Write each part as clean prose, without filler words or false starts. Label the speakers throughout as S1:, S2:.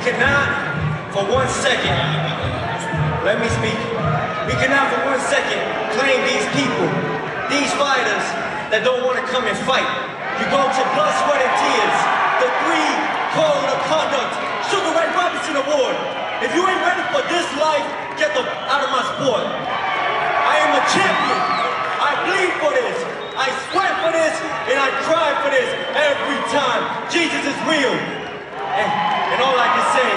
S1: cannot for 1 second, let me speak. We cannot for 1 second claim these people, these fighters that don't want to come and fight. You go to blood, sweat, and tears. The 3 code of conduct, Sugar Ray Robinson Award. If you ain't ready for this life, get the out of my sport. I am a champion. I bleed for this. I sweat for this, and I cry for this every time. Jesus is real. And all I can say,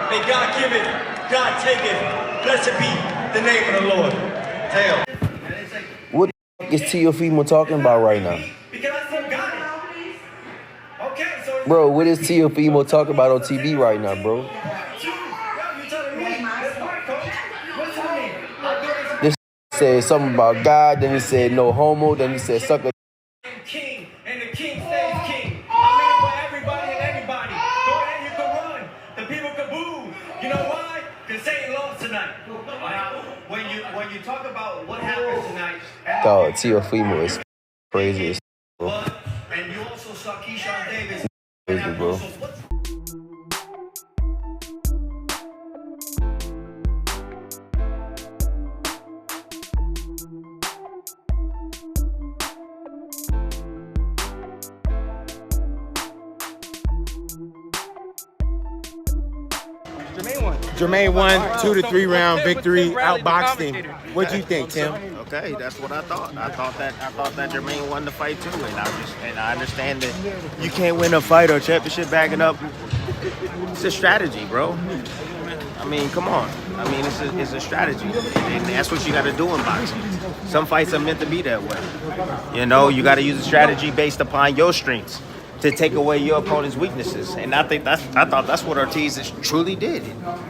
S1: may God give it, God take it. Blessed be the name of the Lord. Teo.
S2: What the f is Teofimo talking about right now? Bro, what is Teofimo talking about on TV right now, bro? This said something about God, then he said no homo, then he said sucker.
S1: King, and the king stays king. I'm in for everybody and anybody. Go ahead, you can run. The people can boo. You know why? Because Satan lost tonight. Now, when you talk about what happened tonight,
S2: Dog, Teofimo is crazy as bro.
S1: And you also saw Shawn Davis.
S2: Crazy, bro.
S3: Jamaine won 2 to 3 round victory, outboxed him. What'd you think, Tim?
S4: Okay, that's what I thought. I thought that Jamaine won the fight too, and I understand that you can't win a fight or a championship backing up. It's a strategy, bro. I mean, come on. I mean, it's a strategy, and that's what you got to do in boxing. Some fights are meant to be that way. You know, you got to use a strategy based upon your strengths to take away your opponent's weaknesses. And I thought that's what Ortiz truly did.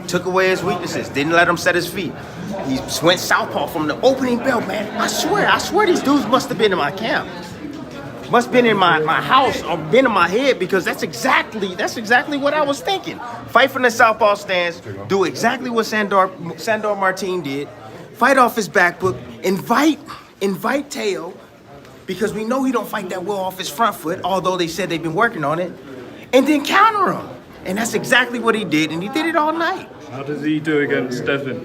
S4: Took away his weaknesses, didn't let him set his feet. He went southpaw from the opening bell, man. I swear these dudes must have been in my camp. Must have been in my house or been in my head, because that's exactly what I was thinking. Fight from the southpaw stance, do exactly what Sandor Martin did, fight off his back foot, invite Teo, because we know he don't fight that well off his front foot, although they said they've been working on it, and then counter him. And that's exactly what he did, and he did it all night.
S5: How does he do against Devin?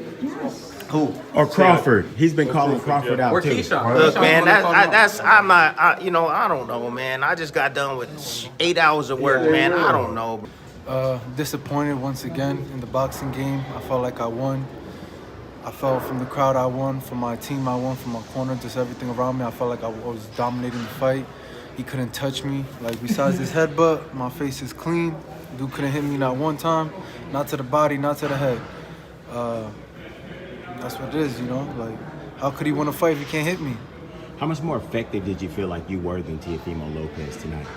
S4: Who?
S3: Or Crawford. He's been calling Crawford out too.
S4: Look, man, I don't know, man. I just got done with 8 hours of work, man. I don't know.
S6: Disappointed once again in the boxing game. I felt like I won. I felt from the crowd I won, from my team I won, from my corner, just everything around me. I felt like I was dominating the fight. He couldn't touch me. Like, besides this headbutt, my face is clean. Dude couldn't hit me not one time, not to the body, not to the head. That's what it is, you know? Like, how could he win a fight if he can't hit me?
S3: How much more effective did you feel like you were than Teofimo Lopez tonight?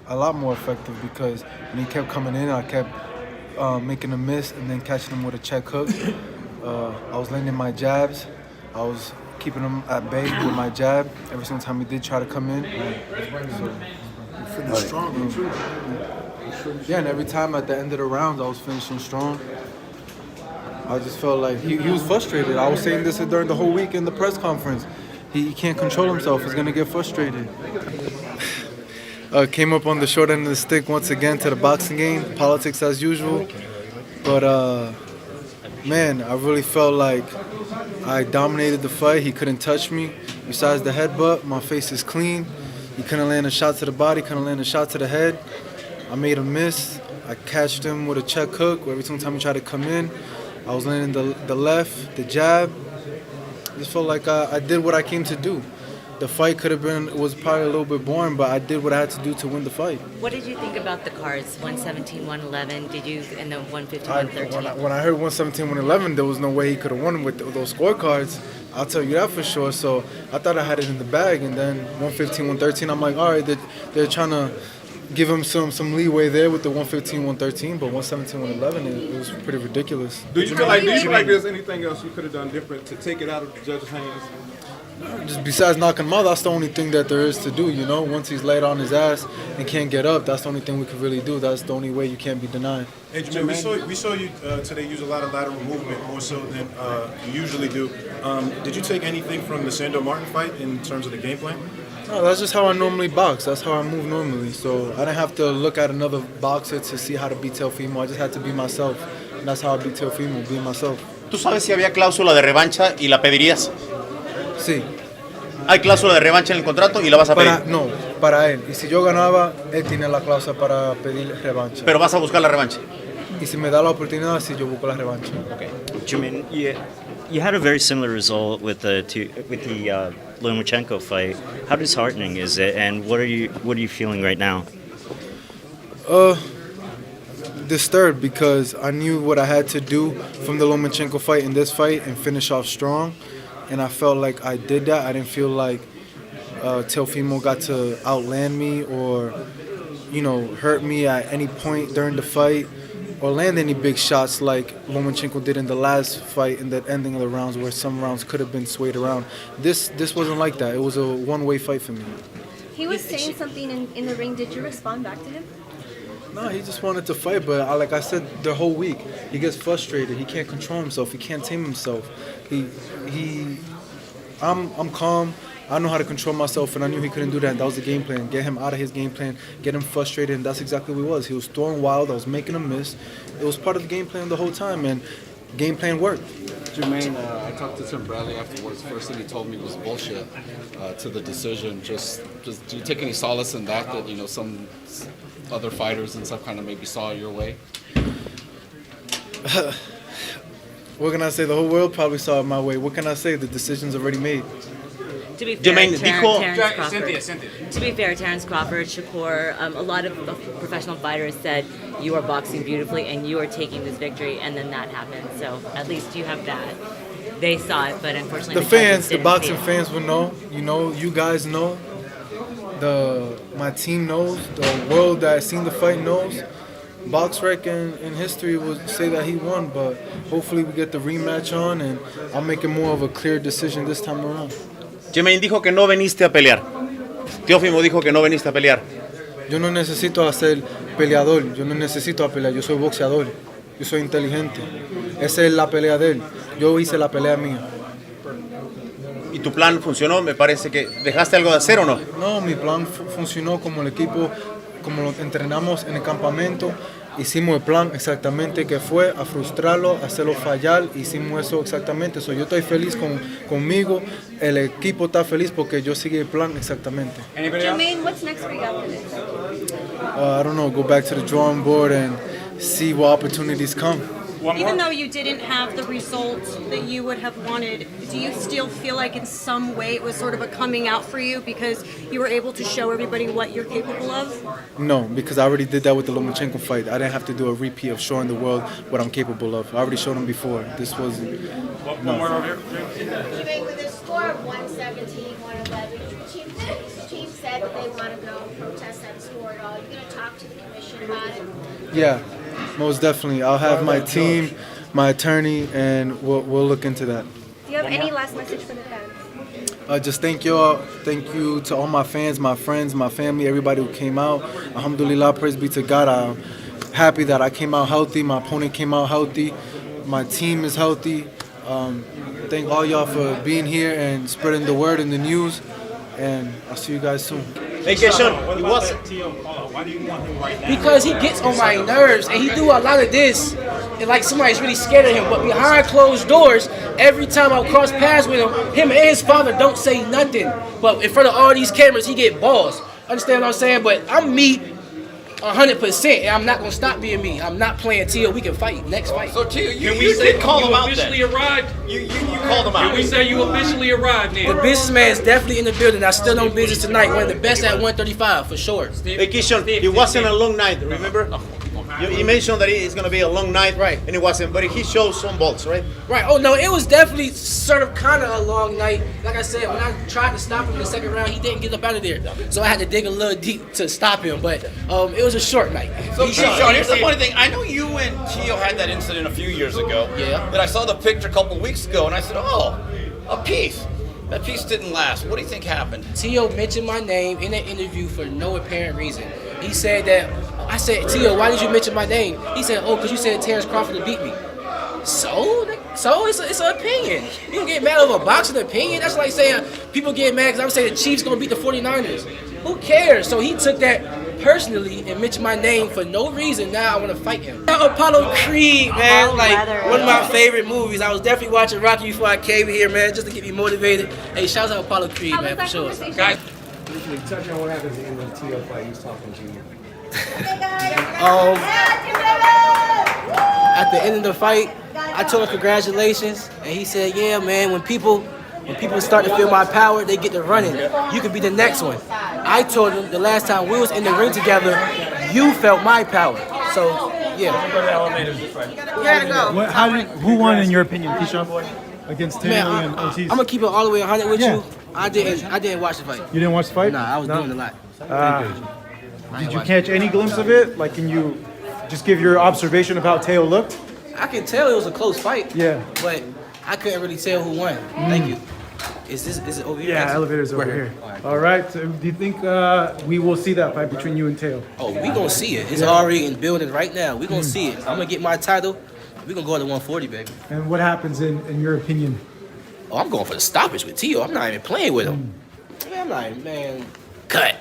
S6: A lot more effective, because when he kept coming in, I kept making a miss and then catching him with a check hook. I was landing my jabs. I was keeping him at bay with my jab every single time he did try to come in.
S7: Finished strong, too.
S6: Yeah, and every time at the end of the rounds, I was finishing strong. I just felt like he was frustrated. I was saying this during the whole week in the press conference. He can't control himself. He's going to get frustrated. Came up on the short end of the stick once again to the boxing game. Politics as usual. But, man, I really felt like I dominated the fight. He couldn't touch me. Besides the headbutt, my face is clean. He couldn't land a shot to the body, couldn't land a shot to the head. I made a miss. I catched him with a check hook. Every single time he tried to come in, I was landing the left, the jab. I just felt like I did what I came to do. The fight was probably a little bit boring, but I did what I had to do to win the fight.
S8: What did you think about the cards, 117, 111? And the 150, 113?
S6: When I heard 117, 111, there was no way he could have won with those scorecards. I'll tell you that for sure. So I thought I had it in the bag, and then 115, 113, I'm like, all right, they're trying to give him some leeway there with the 115, 113, but 117, 111, it was pretty ridiculous.
S7: Do you feel like there's anything else you could have done different to take it out of the judge's hands?
S6: Just besides knocking him out, that's the only thing that there is to do, you know? Once he's laid on his ass and can't get up, that's the only thing we could really do. That's the only way you can't be denied.
S9: Hey, Jamaine, we saw you today use a lot of lateral movement, more so than you usually do. Did you take anything from the Sandor Martin fight in terms of the game plan?
S6: No, that's just how I normally box. That's how I move normally. So I didn't have to look at another boxer to see how to beat Teofimo. I just had to be myself. And that's how I beat Teofimo, being myself.
S10: ¿Tú sabes si había cláusula de revancha y la pedirías?
S6: Sí.
S10: ¿Hay cláusula de revancha en el contrato y la vas a pedir?
S6: No, para él. Y si yo ganaba, él tiene la cláusula para pedir revancha.
S10: Pero vas a buscar la revancha.
S6: Y si me da la oportunidad, sí, yo busco la revancha.
S10: Okay.
S11: Jamaine, you had a very similar result with the Lomachenko fight. How disheartening is it, and what are you feeling right now?
S6: Disturbed, because I knew what I had to do from the Lomachenko fight in this fight and finish off strong, and I felt like I did that. I didn't feel like Teofimo got to outland me or, hurt me at any point during the fight or land any big shots like Lomachenko did in the last fight in the ending of the rounds, where some rounds could have been swayed around. This wasn't like that. It was a one-way fight for me.
S12: He was saying something in the ring. Did you respond back to him?
S6: No, he just wanted to fight, but like I said the whole week, he gets frustrated. He can't control himself. He can't tame himself. I'm calm. I know how to control myself, and I knew he couldn't do that. That was the game plan. Get him out of his game plan, get him frustrated, and that's exactly what he was. He was throwing wild. I was making him miss. It was part of the game plan the whole time, and game plan worked.
S13: Jamaine, I talked to Tim Bradley afterwards. First thing he told me was bullshit to the decision. Just do you take any solace in that some other fighters and stuff kind of maybe saw your way?
S6: What can I say? The whole world probably saw it my way. What can I say? The decision's already made.
S8: To be fair, Terence Crawford, Shakur, a lot of professional fighters said you are boxing beautifully and you are taking this victory, and then that happened. So at least you have that. They saw it, but unfortunately
S6: the boxing fans will know. You guys know. My team knows. The world that seen the fight knows. BoxRec in history would say that he won, but hopefully we get the rematch on, and I'll make it more of a clear decision this time around.
S10: Jamaine dijo que no veniste a pelear. Teofimo dijo que no veniste a pelear.
S6: Yo no necesito ser peleador, yo no necesito pelear, yo soy boxeador, yo soy inteligente. Esa es la pelea de él, yo hice la pelea mía.
S10: ¿Y tu plan funcionó? Me parece que dejaste algo de hacer, ¿o no?
S6: No, mi plan funcionó como el equipo, como lo entrenamos en el campamento. Hicimos el plan exactamente, que fue a frustrarlo, hacerlo fallar. Hicimos eso exactamente. Yo estoy feliz conmigo. El equipo está feliz porque yo seguí el plan exactamente.
S12: Jamaine, what's next for you after this?
S6: I don't know. Go back to the drawing board and see what opportunities come.
S14: Even though you didn't have the result that you would have wanted, do you still feel like in some way it was sort of a coming out for you because you were able to show everybody what you're capable of?
S6: No, because I already did that with the Lomachenko fight. I didn't have to do a repeat of showing the world what I'm capable of. I already showed them before. This was no.
S15: Jamaine, with a score of 117, 111, the team said that they want to go protest that score at all. Are you going to talk to the commission about it?
S6: Yeah. Most definitely. I'll have my team, my attorney, and we'll look into that.
S12: Do you have any last message for the fans?
S6: Just thank y'all. Thank you to all my fans, my friends, my family, everybody who came out. Alhamdulillah, praise be to God. I'm happy that I came out healthy. My opponent came out healthy. My team is healthy. Thank all y'all for being here and spreading the word and the news. And I'll see you guys soon.
S10: Hey, Shawn,
S7: why do you want him right now?
S16: Because he gets on my nerves, and he do a lot of this, and like somebody's really scared of him. But behind closed doors, every time I cross paths with him and his father don't say nothing. But in front of all these cameras, he get balls. Understand what I'm saying? But I'm me 100%, and I'm not gonna stop being me. I'm not playing Tio. We can fight next fight.
S10: So Tio, you did call him out then.
S17: Officially arrived?
S10: You called him out.
S17: Can we say you officially arrived then?
S16: The businessman is definitely in the building. I still on business tonight. One of the best at 135 for sure.
S10: Hey, Shawn, it wasn't a long night, remember? You mentioned that it's going to be a long night,
S16: right?
S10: And it wasn't, but he showed some bolts, right?
S16: Right. Oh no, it was definitely sort of kind of a long night. Like I said, when I tried to stop him in the second round, he didn't get up out of there, so I had to dig a little deep to stop him. But it was a short night.
S18: So Shawn, here's the funny thing. I know you and Tio had that incident a few years ago.
S16: Yeah.
S18: That I saw the picture a couple weeks ago, and I said, oh, a piece. That piece didn't last. What do you think happened?
S16: Tio mentioned my name in an interview for no apparent reason. He said that, I said, Tio, why did you mention my name? He said, oh, because you said Terence Crawford to beat me. So it's an opinion. You don't get mad over a boxing opinion. That's like saying people get mad because I'm saying the Chiefs gonna beat the 49ers. Who cares? So he took that personally and mentioned my name for no reason. Now I want to fight him. Apollo Creed, man, one of my favorite movies. I was definitely watching Rocky before I came here, man, just to get me motivated. Hey, shout out Apollo Creed, man, for sure. Guys,
S19: touch on what happens at the end of the TO fight. He's talking to you.
S16: At the end of the fight, I told him congratulations, and he said, "Yeah, man. When people start to feel my power, they get to running. You could be the next one." I told him the last time we was in the ring together, you felt my power. So yeah.
S20: Who won in your opinion, Keyshawn, against Taylor and Ortiz?
S16: I'm gonna keep it all the way 100 with you. I didn't watch the fight.
S20: You didn't watch the fight?
S16: Nah, I was doing a lot.
S20: Did you catch any glimpse of it? Like, can you just give your observation of how Teo looked?
S16: I can tell it was a close fight.
S20: Yeah.
S16: But I couldn't really tell who won. Thank you. Is it over here?
S20: Yeah, elevator's over here. All right. So do you think we will see that fight between you and Teo?
S16: Oh, we gonna see it. It's already in building right now. We gonna see it. I'm gonna get my title. We gonna go to 140, baby.
S20: And what happens in your opinion?
S16: Oh, I'm going for the stoppage with Teo. I'm not even playing with him. Man, I'm not even, man. Cut.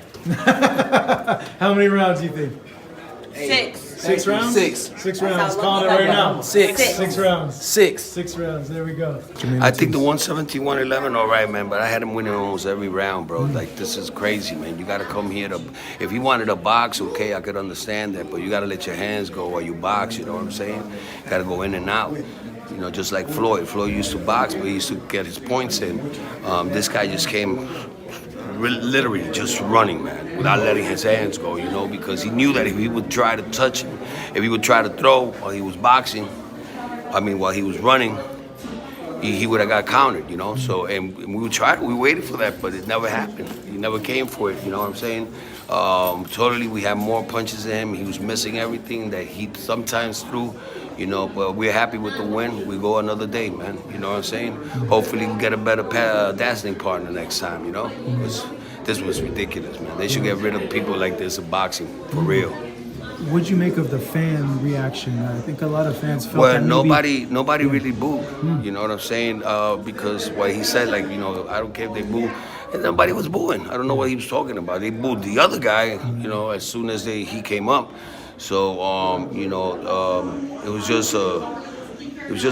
S20: How many rounds do you think?
S8: 6.
S20: 6 rounds?
S16: 6.
S20: 6 rounds. Calling it right now.
S16: 6.
S20: 6 rounds.
S16: 6.
S20: 6 rounds. There we go.
S21: I think the 117, 111, all right, man. But I had him winning almost every round, bro. Like, this is crazy, man. You got to come here to. If he wanted to box, okay, I could understand that. But you got to let your hands go while you box. You know what I'm saying? Got to go in and out. You know, just like Floyd. Floyd used to box, but he used to get his points in. This guy just came literally just running, man, without letting his hands go, you know, because he knew that if he would try to touch him, if he would try to throw while he was boxing, while he was running, he would have got countered, you know. So, and we waited for that, but it never happened. He never came for it, you know what I'm saying? Totally, we had more punches in him. He was missing everything that he sometimes threw. You know, but we're happy with the win. We go another day, man. You know what I'm saying? Hopefully we get a better dancing partner next time, you know? Because this was ridiculous, man. They should get rid of people like this in boxing, for real.
S20: What'd you make of the fan reaction? I think a lot of fans felt
S21: well,
S20: that
S21: nobody really booed. You know what I'm saying? Because what he said, like, you know, I don't care if they boo. And nobody was booing. I don't know what he was talking about. They booed the other guy, you know, as soon as he came up. So, you know, it was just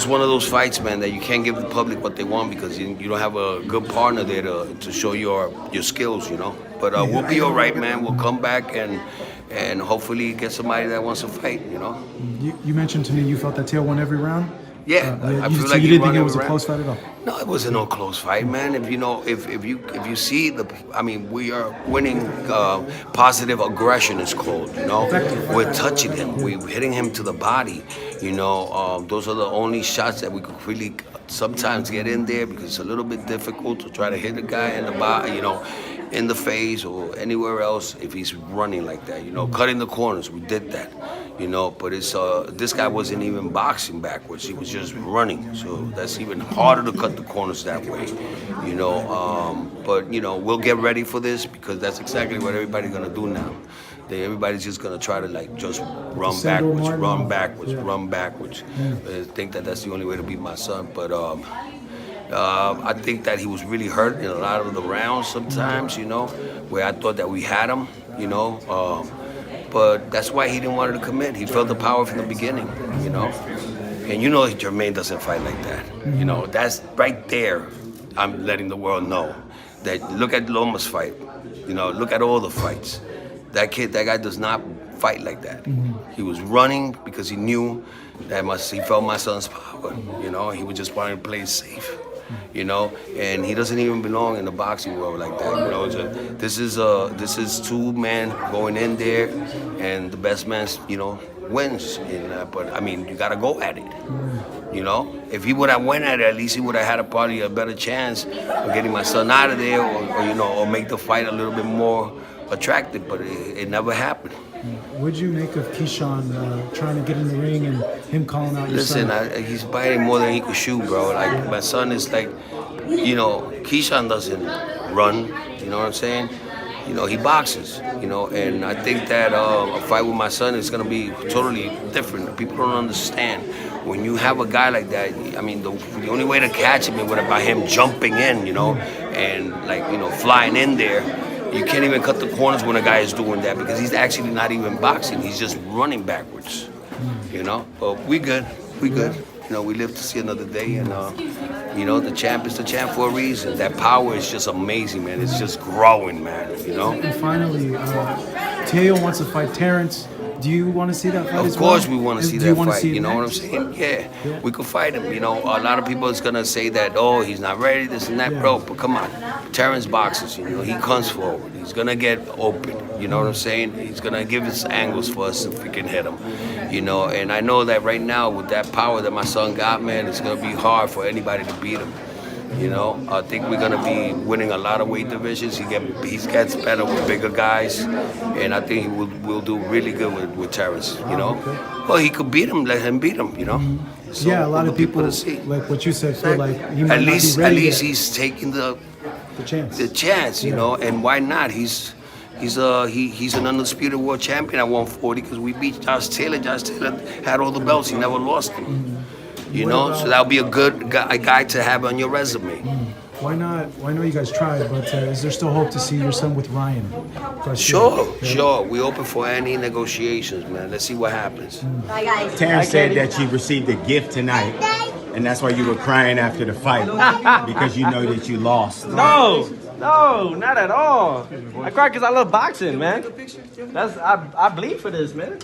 S21: one of those fights, man, that you can't give the public what they want because you don't have a good partner there to show your skills, you know. But we'll be all right, man. We'll come back and hopefully get somebody that wants to fight, you know.
S20: You mentioned to me you felt that Teo won every round?
S21: Yeah, I feel
S20: so
S21: like
S20: you didn't think it was a
S21: around.
S20: close fight at all?
S21: No, it wasn't no close fight, man. If you see we are winning. Positive aggression is called. You know, we're touching him, we're hitting him to the body. You know, those are the only shots that we could really sometimes get in there because it's a little bit difficult to try to hit a guy in the body. You know, in the face or anywhere else if he's running like that. You know, cutting the corners, we did that. You know, but it's this guy wasn't even boxing backwards. He was just running. So that's even harder to cut the corners that way. You know, but you know, we'll get ready for this because that's exactly what everybody's gonna do now. Everybody's just gonna try to like just run backwards, run backwards, run backwards. I think that's the only way to beat my son. But I think that he was really hurt in a lot of the rounds sometimes. You know, where I thought that we had him. You know. But that's why he didn't want to commit. He felt the power from the beginning, you know? And you know Jamaine doesn't fight like that. You know, that's right there. I'm letting the world know that look at Loma's fight. You know, look at all the fights. That guy does not fight like that. He was running because he knew that he felt my son's power. You know, he was just wanting to play it safe. You know, and he doesn't even belong in the boxing world like that. You know, this is two men going in there, and the best man, you know, wins. But I mean, you gotta go at it. You know, if he would have went at it, at least he would have had probably a better chance of getting my son out of there, or you know, or make the fight a little bit more attractive. But it never happened.
S20: What'd you make of Keyshawn trying to get in the ring and him calling out your son?
S21: Listen, he's biting more than he could shoot, bro. Like, my son is like, you know, Keyshawn doesn't run, you know what I'm saying? you know, he boxes, you know, and I think that a fight with my son is going to be totally different. People don't understand. When you have a guy like that, I mean, the only way to catch him is by him jumping in, you know, and like, you know, flying in there. You can't even cut the corners when a guy is doing that because he's actually not even boxing. He's just running backwards, you know. But we good. You know, we live to see another day, and you know, the champ is the champ for a reason. That power is just amazing, man. It's just growing, man. You know.
S20: And finally, Teo wants to fight Terence. Do you want to see that fight?
S21: Of course, we want to see that fight. You know what I'm saying? Yeah, we could fight him. You know, a lot of people is gonna say that, oh, he's not ready, this and that, bro. But come on, Terence boxes. You know, he comes forward. He's gonna get open. You know what I'm saying? He's gonna give us angles for us if we can hit him. You know, and I know that right now with that power that my son got, man, it's gonna be hard for anybody to beat him. You know, I think we're gonna be winning a lot of weight divisions. He gets better with bigger guys, and I think we'll do really good with Terence. You know, well, he could beat him. Let him beat him. You know. So
S20: yeah, a lot of people like what you said feel like he might
S21: at least
S20: not be ready yet.
S21: He's taking the
S20: chance.
S21: The chance, you know, and why not? He's an undisputed world champion at 140 because we beat Josh Taylor. Josh Taylor had all the belts. He never lost them. You know, so that would be a good guy to have on your resume.
S20: Why not? Well, I know you guys tried, but is there still hope to see your son with Ryan?
S21: Sure. We open for any negotiations, man. Let's see what happens.
S15: Bye, guys.
S3: Terence said that you received a gift tonight, and that's why you were crying after the fight because you know that you lost.
S1: No, not at all. I cry because I love boxing, man. I bleed for this, man.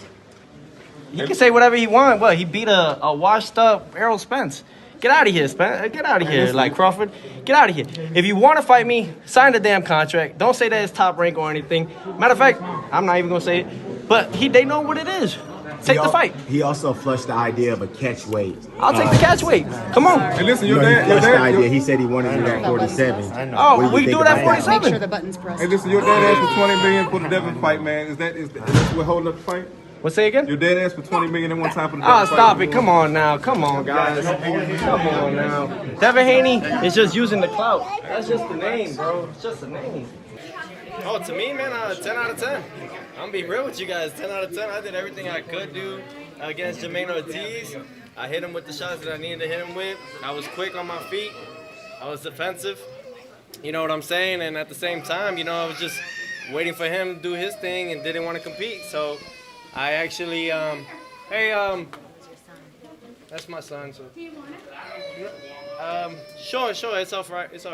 S1: He can say whatever he wants. Well, he beat a washed-up Errol Spence. Get out of here, Spence. Get out of here, like Crawford. Get out of here. If you want to fight me, sign the damn contract. Don't say that it's top rank or anything. Matter of fact, I'm not even going to say it. But they know what it is. Take the fight.
S3: He also flushed the idea of a catch weight.
S1: I'll take the catch weight. Come on.
S7: Hey, listen,
S3: He flushed the idea. He said he wanted you at 47.
S1: Oh, we do it at 47.
S14: Make sure the button's pressed.
S7: Hey, listen, your dad asked for $20 million for the Devin fight, man. Is that what holding up the fight?
S1: What, say again?
S7: Your dad asked for $20 million at one time for the Devin fight.
S1: Stop it. Come on now. Come on, guys. Come on now. Devin Haney is just using the clout. That's just the name, bro. It's just a name. Oh, to me, man, 10 out of 10. I'm going to be real with you guys. 10 out of 10. I did everything I could do against Jamaine Ortiz. I hit him with the shots that I needed to hit him with. I was quick on my feet. I was defensive. You know what I'm saying? And at the same time, you know, I was just waiting for him to do his thing and didn't want to compete. So I actually, that's my son. So, sure, it's all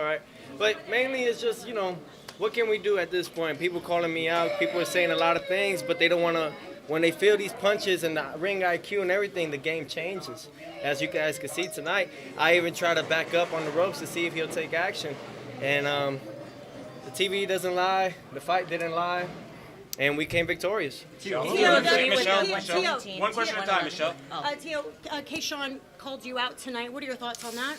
S1: right. But mainly it's just, you know, what can we do at this point? People calling me out, people are saying a lot of things, but they don't want to, when they feel these punches and the ring IQ and everything, the game changes. As you guys can see tonight, I even try to back up on the ropes to see if he'll take action. And the TV doesn't lie, the fight didn't lie, and we came victorious.
S14: Michelle,
S17: one question at a time, Michelle.
S14: Teo, Shawn called you out tonight. What are your thoughts on that?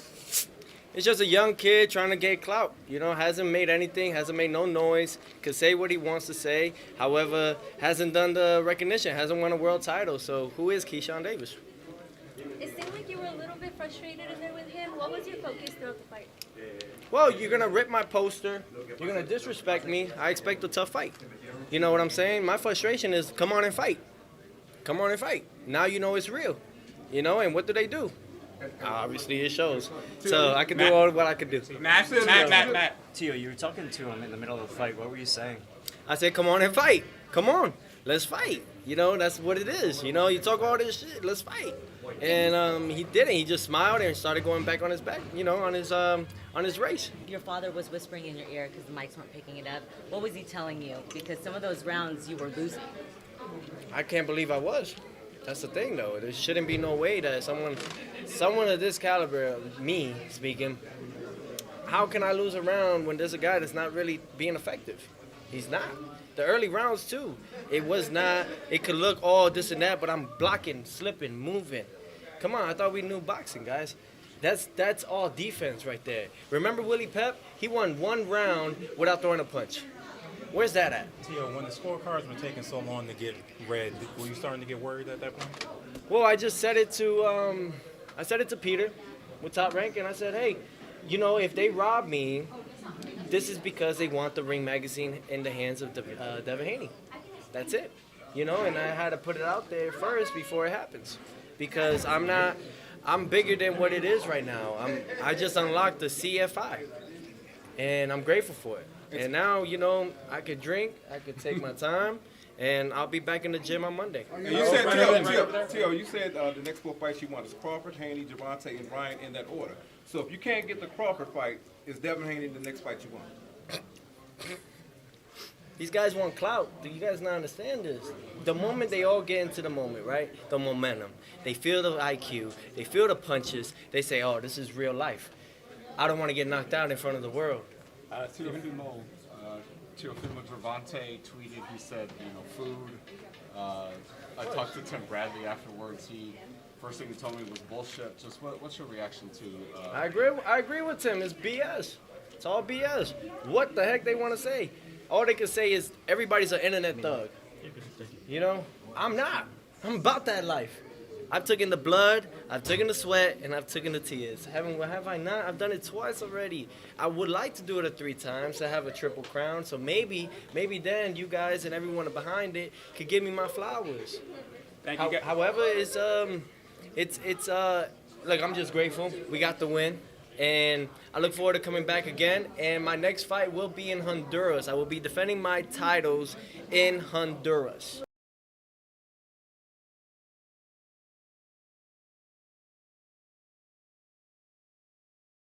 S1: It's just a young kid trying to get clout. You know, hasn't made anything, hasn't made no noise, could say what he wants to say. However, hasn't done the recognition, hasn't won a world title. So who is Shawn Davis?
S12: It seemed like you were a little bit frustrated in there with him. What was your focus throughout the fight?
S1: Well, you're going to rip my poster. You're going to disrespect me. I expect a tough fight. You know what I'm saying? My frustration is come on and fight. Come on and fight. Now you know it's real. You know, and what do? Obviously, it shows. So I can do all what I can do.
S17: Matt.
S11: Teo, you were talking to him in the middle of the fight. What were you saying?
S1: I said, come on and fight. Come on. Let's fight. You know, that's what it is. You know, you talk all this shit. Let's fight. And he didn't. He just smiled and started going back on his back, you know, on his race.
S8: Your father was whispering in your ear because the mics weren't picking it up. What was he telling you? Because some of those rounds you were losing.
S1: I can't believe I was. That's the thing, though. There shouldn't be no way that someone of this caliber, me speaking, how can I lose a round when there's a guy that's not really being effective? He's not. The early rounds, too. It was not. It could look all this and that, but I'm blocking, slipping, moving. Come on, I thought we knew boxing, guys. That's all defense right there. Remember Willie Pep? He won one round without throwing a punch. Where's that at?
S9: Teo, when the scorecards were taking so long to get read, were you starting to get worried at that point?
S1: Well, I just said it to Peter with Top Rank, and I said, hey, you know, if they rob me, this is because they want the Ring magazine in the hands of Devin Haney. That's it. You know, and I had to put it out there first before it happens, because I'm bigger than what it is right now. I just unlocked the CFI, and I'm grateful for it. And now, you know, I could drink, I could take my time, and I'll be back in the gym on Monday.
S7: And you said, Teo, you said the next 4 fights you want is Crawford, Haney, Gervonta, and Ryan in that order. So if you can't get the Crawford fight, is Devin Haney the next fight you want?
S1: These guys want clout. Do you guys not understand this? The moment they all get into the moment, right? The momentum. They feel the IQ. They feel the punches. They say, oh, this is real life. I don't want to get knocked out in front of the world.
S13: Teofimo Gervonta tweeted, he said, food. I talked to Tim Bradley afterwards. First thing he told me was bullshit. Just what's your reaction to?
S1: I agree with Tim. It's BS. It's all BS. What the heck they want to say? All they can say is everybody's an internet thug. You know, I'm not. I'm about that life. I've taken the blood, I've taken the sweat, and I've taken the tears. Have I not? I've done it twice already. I would like to do it 3 times to have a triple crown. So maybe then you guys and everyone behind it could give me my flowers.
S17: Thank you.
S1: However, look, I'm just grateful. We got the win. And I look forward to coming back again. And my next fight will be in Honduras. I will be defending my titles in Honduras.